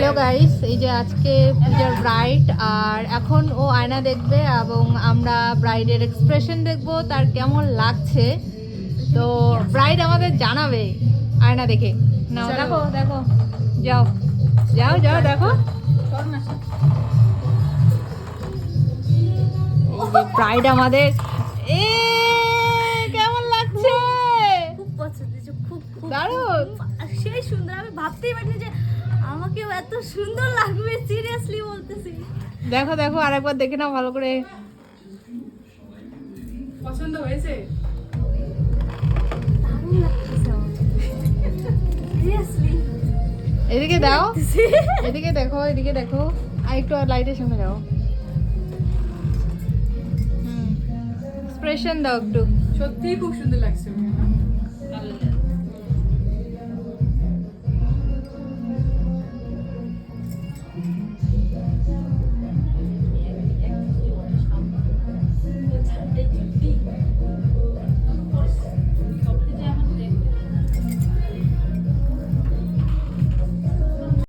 Hello guys, এই যে আজকে পূজার ব্রাইড, আর এখন ও আয়না দেখবে এবং আমরা ব্রাইডের এক্সপ্রেশন দেখবো তার কেমন লাগছে। তো ব্রাইড আমাদের জানাবে আয়না দেখে। নাও দেখো দেখো, যাও যাও যাও দেখো। এই যে ব্রাইড আমাদের, এ কেমন লাগছে? খুব পছন্দ হয়েছে, খুব খুব দারুণ। সেই সুন্দর। আমি ভাবতেই পারিনি যে আমাকেও এত সুন্দর লাগবে, সিরিয়াসলি বলতেছি। দেখো দেখো আরেকবার দেখে নাও ভালো করে। পছন্দ হয়েছে? দারুণ লাগতেছে আমার, সিরিয়াসলি। এদিকে দাও, এদিকে দেখো, এদিকে দেখো, আর একটু লাইটের সামনে যাও। এক্সপ্রেশন দাও একটু। সত্যিই খুব সুন্দর লাগছে।